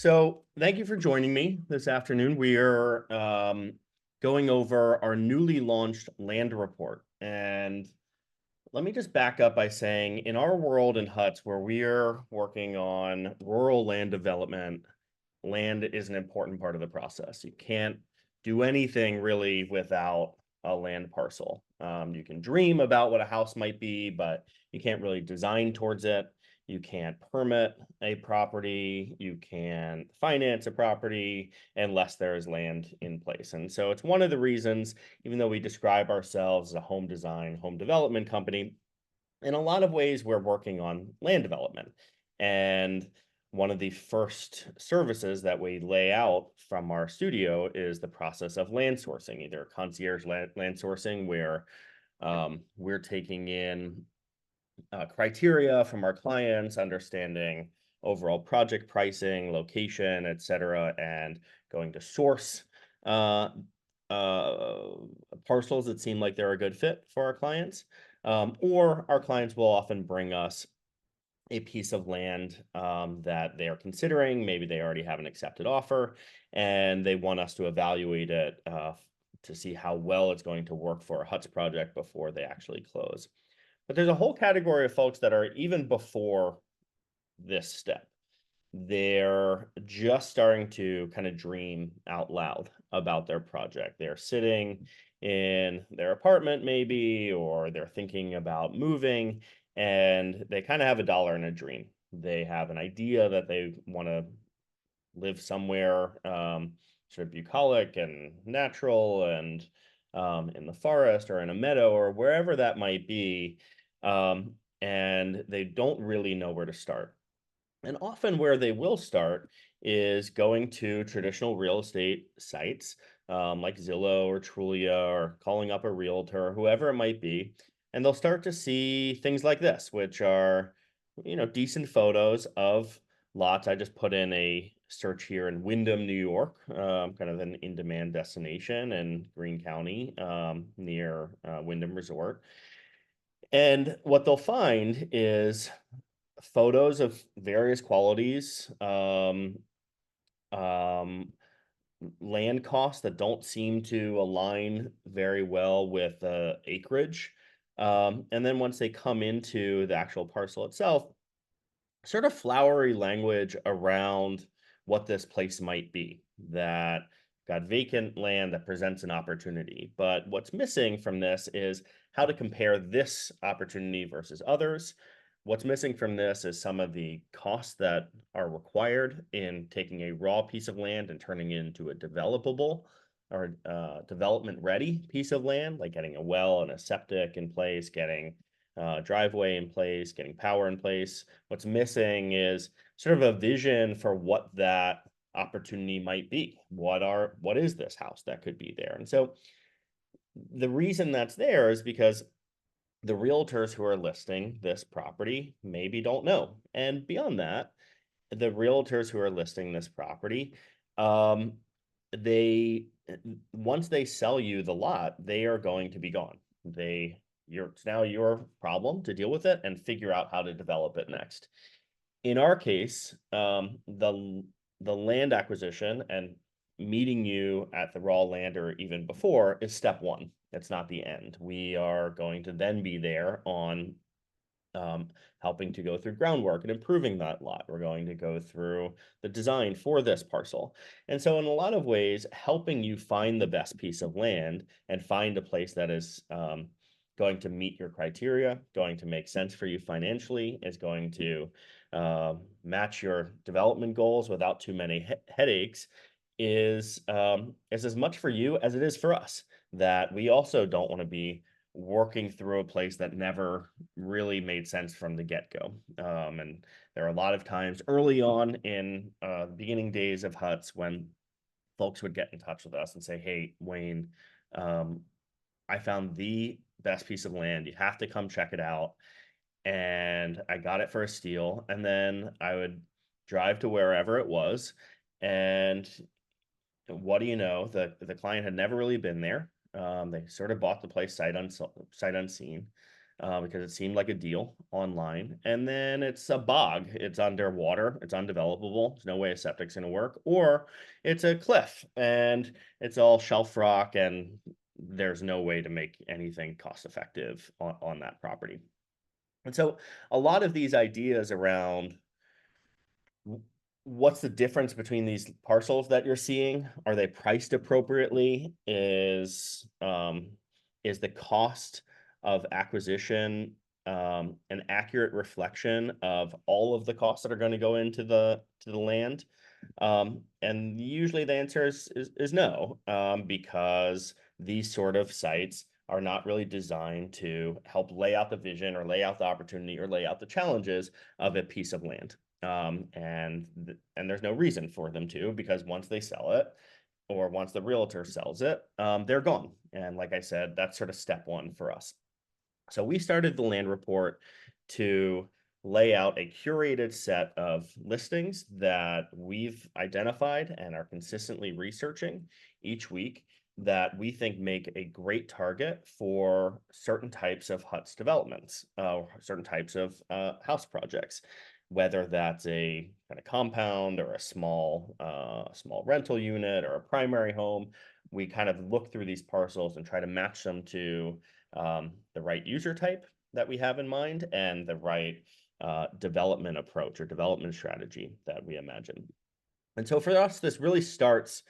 So, thank you for joining me this afternoon. We are going over our newly launched land report. And let me just back up by saying, in our world in huts where we are working on rural land development, land is an important part of the process. You can't do anything really without a land parcel. You can dream about what a house might be, but you can't really design towards it. You can't permit a property. You can't finance a property unless there is land in place. And so it's one of the reasons, even though we describe ourselves as a home design, home development company, in a lot of ways, we're working on land development. And one of the first services that we lay out from our studio is the process of land sourcing, either concierge land sourcing, where we're taking in criteria from our clients, understanding overall project pricing, location, et cetera, and going to source uh, uh, parcels that seem like they're a good fit for our clients. Or our clients will often bring us a piece of land that they are considering. Maybe they already have an accepted offer and they want us to evaluate it to see how well it's going to work for a HUTS project before they actually close. But there's a whole category of folks that are even before this step. They're just starting to kind of dream out loud about their project. They're sitting in their apartment, maybe, or they're thinking about moving, and they kind of have a dollar and a dream. They have an idea that they want to live somewhere sort of bucolic and natural and in the forest or in a meadow or wherever that might be. And they don't really know where to start. And often where they will start is going to traditional real estate sites like Zillow or Trulia or calling up a realtor, or whoever it might be. And they'll start to see things like this, which are, decent photos of lots. I just put in a search here in Windham, New York, kind of an in-demand destination in Greene County near Windham Resort. And what they'll find is photos of various qualities, um, land costs that don't seem to align very well with acreage. And then once they come into the actual parcel itself, sort of flowery language around what this place might be that got vacant land that presents an opportunity. But what's missing from this is how to compare this opportunity versus others. What's missing from this is some of the costs that are required in taking a raw piece of land and turning it into a developable or development ready piece of land, like getting a well and a septic in place, getting driveway in place, getting power in place. What's missing is sort of a vision for what that opportunity might be. What is this house that could be there? And so the reason that's there is because the realtors who are listing this property maybe don't know. And beyond that, the realtors who are listing this property, um, they once they sell you the lot, they are going to be gone. It's now your problem to deal with it and figure out how to develop it next. In our case, the land acquisition and meeting you at the raw land or even before is step one. It's not the end. We are going to then be there on um, helping to go through groundwork and improving that lot. We're going to go through the design for this parcel. And so in a lot of ways, helping you find the best piece of land and find a place that is going to meet your criteria, going to make sense for you financially, is going to match your development goals without too many headaches, is as much for you as it is for us. That we also don't want to be working through a place that never really made sense from the get-go. And there are a lot of times early on in the beginning days of huts when folks would get in touch with us and say, "Hey, Wayne, um, I found the best piece of land. You have to come check it out." And I got it for a steal. And then I would drive to wherever it was. And what do you know? The client had never really been there. They sort of bought the place sight unseen. because it seemed like a deal online. And then it's a bog. It's underwater. It's undevelopable. There's no way a septic's going to work. Or it's a cliff and it's all shelf rock and there's no way to make anything cost effective on that property. And so a lot of these ideas around what's the difference between these parcels that you're seeing? Are they priced appropriately? Is the cost of acquisition an accurate reflection of all of the costs that are going to go into the land? And usually the answer is no, because these sort of sites are not really designed to help lay out the vision or lay out the opportunity or lay out the challenges of a piece of land. And there's no reason for them to, because once they sell it or once the realtor sells it, they're gone. And like I said, that's sort of step one for us. So we started the land report to lay out a curated set of listings that we've identified and are consistently researching each week that we think make a great target for certain types of HUTS developments, certain types of house projects, whether that's a kind of compound or a small rental unit or a primary home. We kind of look through these parcels and try to match them to the right user type that we have in mind and the right development approach or development strategy that we imagine. And so for us, this really starts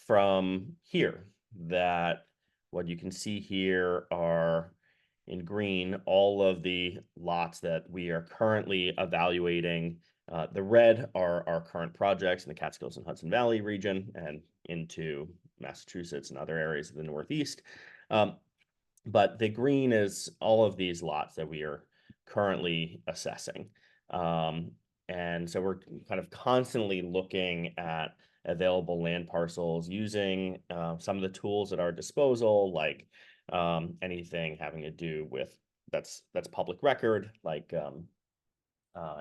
from here, that what you can see here are in green, all of the lots that we are currently evaluating. The red are our current projects in the Catskills and Hudson Valley region and into Massachusetts and other areas of the Northeast. But the green is all of these lots that we are currently assessing. And so we're kind of constantly looking at available land parcels using some of the tools at our disposal, like anything having to do with that's public record, like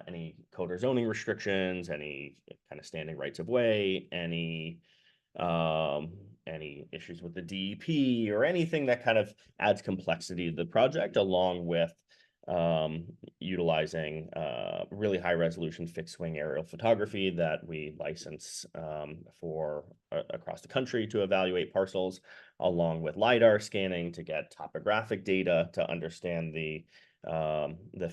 any code or zoning restrictions, any kind of standing rights of way, any issues with the DEP or anything that kind of adds complexity to the project, along with utilizing really high resolution fixed wing aerial photography that we license for across the country to evaluate parcels, along with LiDAR scanning to get topographic data to understand the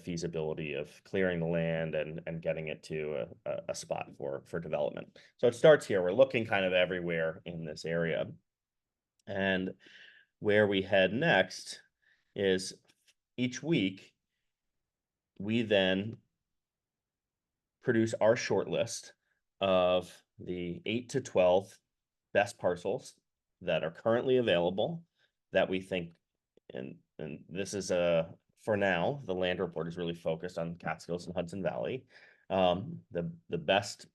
feasibility of clearing the land and getting it to a spot for development. So it starts here. We're looking kind of everywhere in this area. And where we head next is each week, we then produce our short list of the 8 to 12 best parcels that are currently available that we think, and this is for now, the land report is really focused on Catskills and Hudson Valley. The best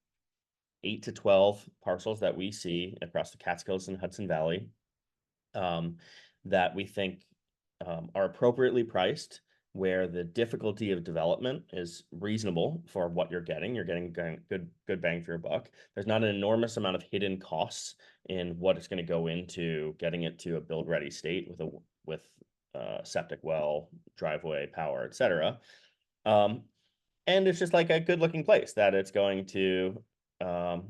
8 to 12 parcels that we see across the Catskills and Hudson Valley that we think are appropriately priced, where the difficulty of development is reasonable for what you're getting. You're getting good bang for your buck. There's not an enormous amount of hidden costs in what it's going to go into getting it to a build ready state with septic well, driveway, power, etc. And it's just like a good looking place that it's going to have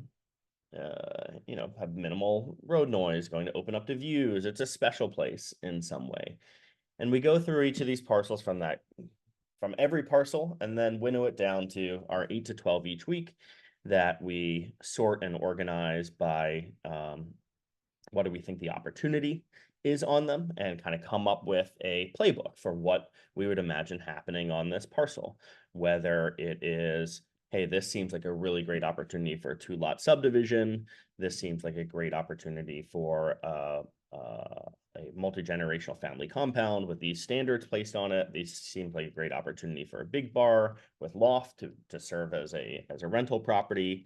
minimal road noise, going to open up to views. It's a special place in some way. And we go through each of these parcels from every parcel and then winnow it down to our 8 to 12 each week that we sort and organize by what do we think the opportunity is on them, and kind of come up with a playbook for what we would imagine happening on this parcel. Whether it is, hey, this seems like a really great opportunity for a 2-lot subdivision. This seems like a great opportunity for a multi-generational family compound with these standards placed on it. These seem like a great opportunity for a big bar with loft to serve as a rental property.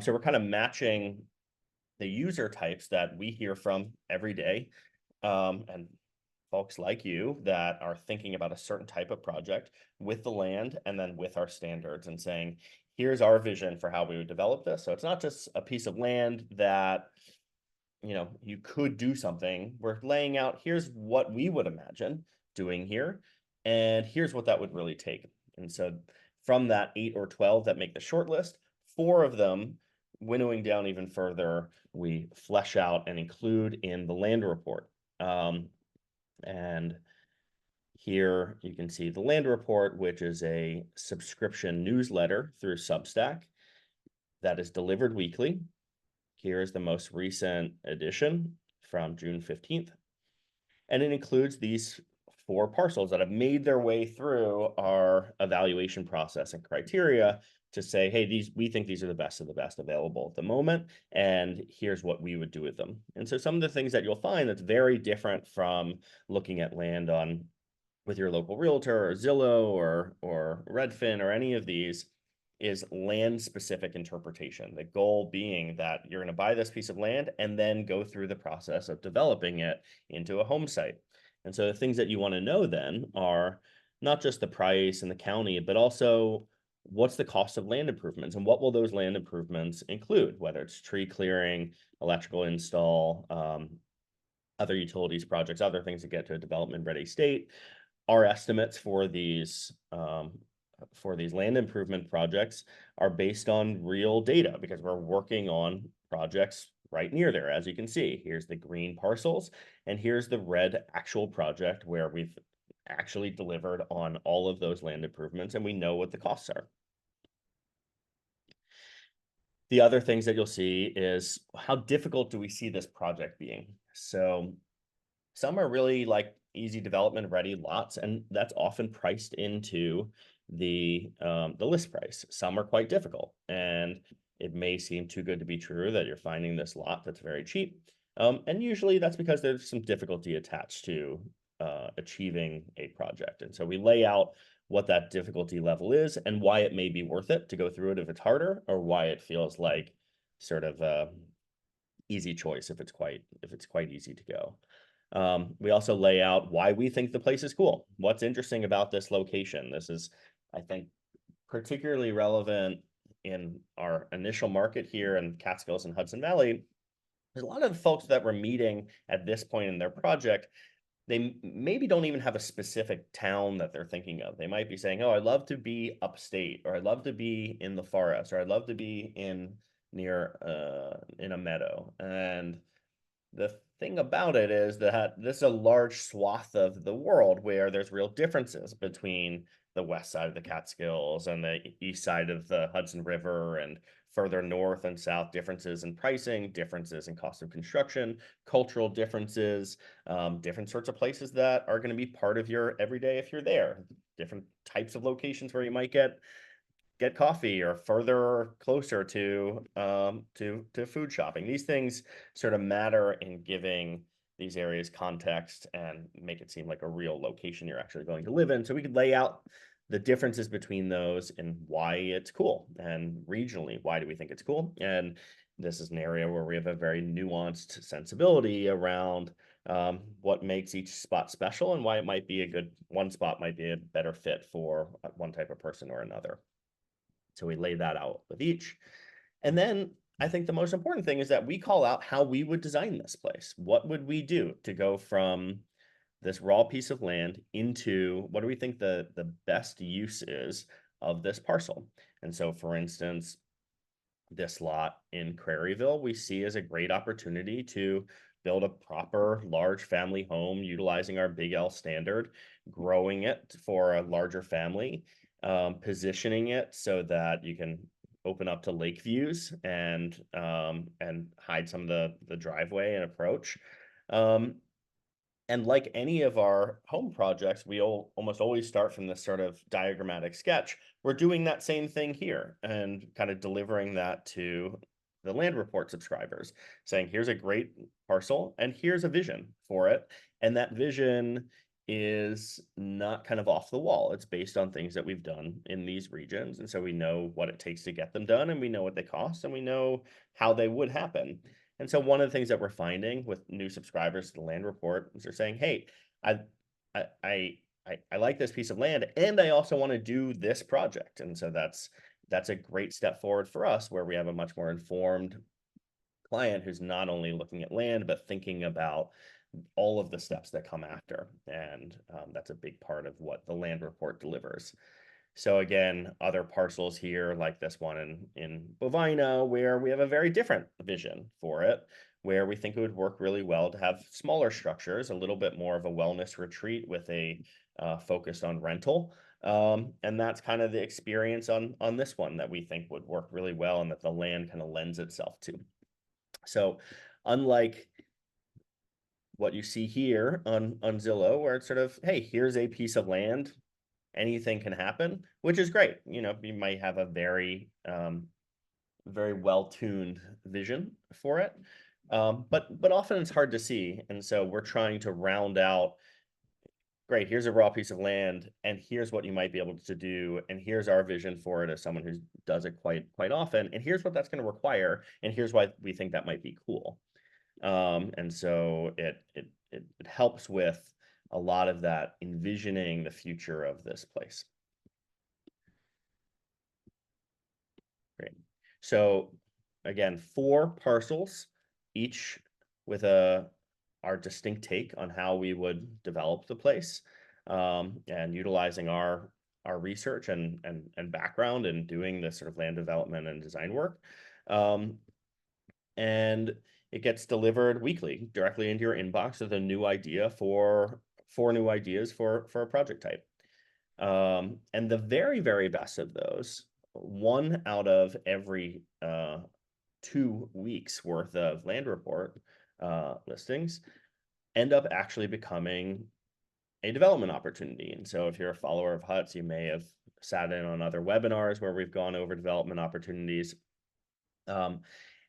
So we're kind of matching the user types that we hear from every day, and folks like you that are thinking about a certain type of project with the land and then with our standards, and saying, here's our vision for how we would develop this. So it's not just a piece of land that you could do something. We're laying out, here's what we would imagine doing here. And here's what that would really take. And so from that 8 or 12 that make the short list, 4 of them, winnowing down even further, we flesh out and include in the land report. And here you can see the land report, which is a subscription newsletter through Substack that is delivered weekly. Here is the most recent edition from June 15th. And it includes these 4 parcels that have made their way through our evaluation process and criteria to say, hey, we think these are the best of the best available at the moment, and here's what we would do with them. And so some of the things that you'll find that's very different from looking at land on with your local realtor or Zillow or Redfin or any of these is land specific interpretation. The goal being that you're going to buy this piece of land and then go through the process of developing it into a home site. And so the things that you want to know then are not just the price and the county, but also what's the cost of land improvements and what will those land improvements include, whether it's tree clearing, electrical install, other utilities projects, other things that get to a development ready state. Our estimates for these land improvement projects are based on real data because we're working on projects right near there. As you can see, here's the green parcels, and here's the red actual project where we've actually delivered on all of those land improvements, and we know what the costs are. The other things that you'll see is how difficult do we see this project being? So some are really like easy development ready lots, and that's often priced into the list price. Some are quite difficult, and it may seem too good to be true that you're finding this lot that's very cheap. And usually that's because there's some difficulty attached to achieving a project. And so we lay out what that difficulty level is and why it may be worth it to go through it if it's harder, or why it feels like sort of easy choice if it's quite easy to go. We also lay out why we think the place is cool. What's interesting about this location? This is, I think, particularly relevant in our initial market here in Catskills and Hudson Valley. There's a lot of the folks that we're meeting at this point in their project, they maybe don't even have a specific town that they're thinking of. They might be saying, oh, I'd love to be upstate, or I'd love to be in the forest, or I'd love to be near in a meadow. And the thing about it is that this is a large swath of the world where there's real differences between the west side of the Catskills and the east side of the Hudson River, and further north and south, differences in pricing, differences in cost of construction, cultural differences, different sorts of places that are going to be part of your everyday if you're there, different types of locations where you might get coffee, or further or closer to food shopping. These things sort of matter in giving these areas context and make it seem like a real location you're actually going to live in. So we could lay out the differences between those and why it's cool, and regionally, why do we think it's cool? And this is an area where we have a very nuanced sensibility around what makes each spot special and why it might be one spot might be a better fit for one type of person or another. So we lay that out with each. And then I think the most important thing is that we call out how we would design this place. What would we do to go from this raw piece of land into what do we think the best use is of this parcel? And so, for instance, this lot in Craryville, we see as a great opportunity to build a proper large family home utilizing our Big L standard, growing it for a larger family, positioning it so that you can open up to lake views and hide some of the driveway and approach. And like any of our home projects, we almost always start from this sort of diagrammatic sketch. We're doing that same thing here and kind of delivering that to the land report subscribers, saying, here's a great parcel and here's a vision for it. And that vision is not kind of off the wall. It's based on things that we've done in these regions. And so we know what it takes to get them done, and we know what they cost, and we know how they would happen. And so one of the things that we're finding with new subscribers to the land report is they're saying, hey, I like this piece of land, and I also want to do this project. And so that's a great step forward for us, where we have a much more informed client who's not only looking at land, but thinking about all of the steps that come after. And that's a big part of what the land report delivers. So again, other parcels here, like this one in Bovina, where we have a very different vision for it, where we think it would work really well to have smaller structures, a little bit more of a wellness retreat with a focus on rental. And that's kind of the experience on this one that we think would work really well and that the land kind of lends itself to. So unlike what you see here on Zillow, where it's sort of, hey, here's a piece of land, anything can happen, which is great. You know, you might have a very very well-tuned vision for it, but often it's hard to see, and so we're trying to round out, great, here's a raw piece of land, and here's what you might be able to do, and here's our vision for it as someone who does it quite often, and here's what that's going to require, and here's why we think that might be cool. And so it helps with a lot of that envisioning the future of this place. Great. So again, 4 parcels, each with our distinct take on how we would develop the place, and utilizing our research and background in doing this sort of land development and design work. And it gets delivered weekly directly into your inbox with a new idea for 4 new ideas for a project type. And the very, very best of those, 1 out of every 2 weeks worth of land report listings end up actually becoming a development opportunity. And so if you're a follower of Huts, you may have sat in on other webinars where we've gone over development opportunities.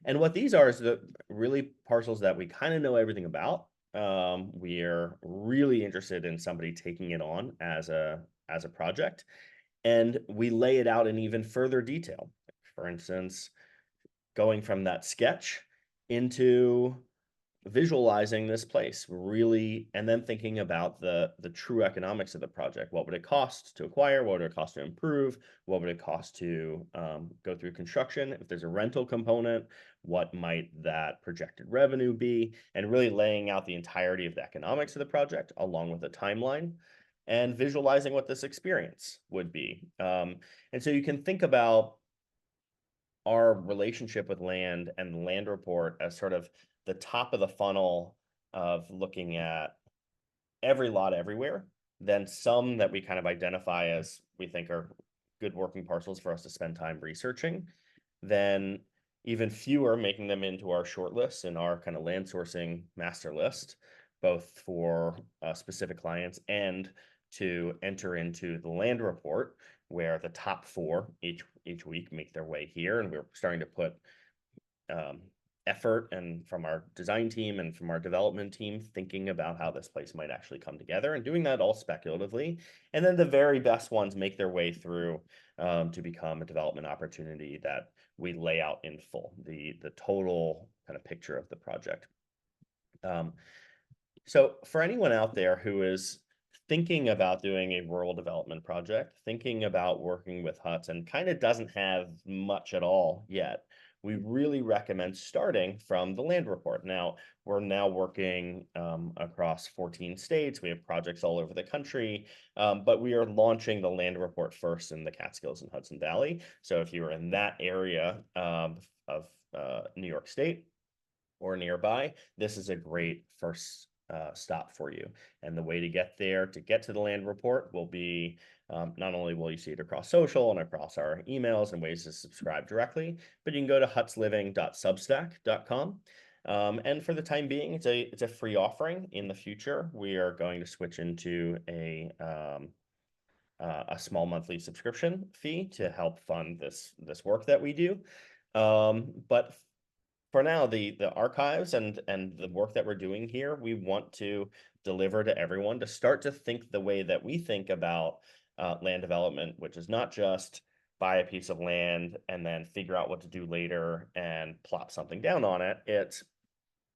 And what these are is the really parcels that we kind of know everything about. We are really interested in somebody taking it on as a project, and we lay it out in even further detail. For instance, going from that sketch into visualizing this place really, and then thinking about the true economics of the project. What would it cost to acquire? What would it cost to improve? What would it cost to go through construction? If there's a rental component, what might that projected revenue be? And really laying out the entirety of the economics of the project along with a timeline and visualizing what this experience would be. And so you can think about our relationship with land and the land report as sort of the top of the funnel of looking at every lot everywhere, then some that we kind of identify as we think are good working parcels for us to spend time researching, then even fewer making them into our short lists and our kind of land sourcing master list, both for specific clients and to enter into the land report, where the top 4 each week make their way here. And we're starting to put effort and from our design team and from our development team thinking about how this place might actually come together, and doing that all speculatively. And then the very best ones make their way through to become a development opportunity that we lay out in full, the total kind of picture of the project. So for anyone out there who is thinking about doing a rural development project, thinking about working with Huts and kind of doesn't have much at all yet, we really recommend starting from the land report. Now, we're now working across 14 states. We have projects all over the country, but we are launching the land report first in the Catskills and Hudson Valley. So if you're in that area of New York State or nearby, this is a great first stop for you. And the way to get there, to get to the land report, will be not only will you see it across social and across our emails and ways to subscribe directly, but you can go to hutsliving.substack.com. And for the time being, it's a free offering. In the future, we are going to switch into a small monthly subscription fee to help fund this work that we do. But for now, the archives and the work that we're doing here, we want to deliver to everyone to start to think the way that we think about land development, which is not just buy a piece of land and then figure out what to do later and plop something down on it. It's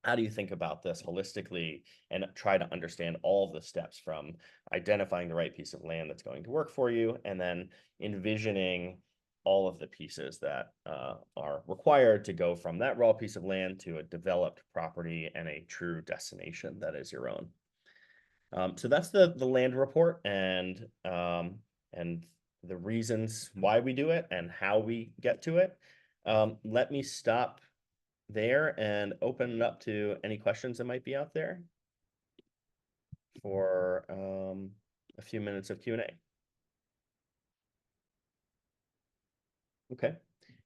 how do you think about this holistically and try to understand all of the steps, from identifying the right piece of land that's going to work for you, and then envisioning all of the pieces that are required to go from that raw piece of land to a developed property and a true destination that is your own. So that's the land report and the reasons why we do it and how we get to it. Let me stop there and open it up to any questions that might be out there for a few minutes of Q&A. Okay.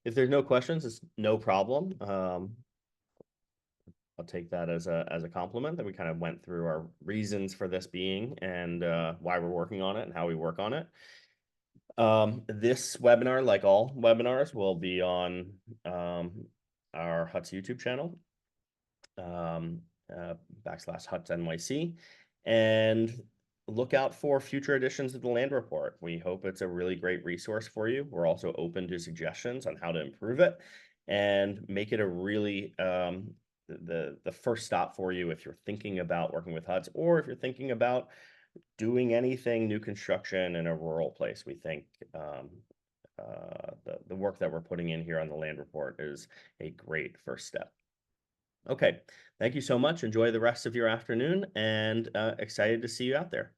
If there's no questions, it's no problem. I'll take that as a compliment that we kind of went through our reasons for this being and why we're working on it and how we work on it. This webinar, like all webinars, will be on our Huts YouTube channel, /Huts NYC, and look out for future editions of the land report. We hope it's a really great resource for you. We're also open to suggestions on how to improve it and make it a really the first stop for you if you're thinking about working with huts, or if you're thinking about doing anything new construction in a rural place. We think the work that we're putting in here on the land report is a great first step. Okay, thank you so much. Enjoy the rest of your afternoon, and excited to see you out there.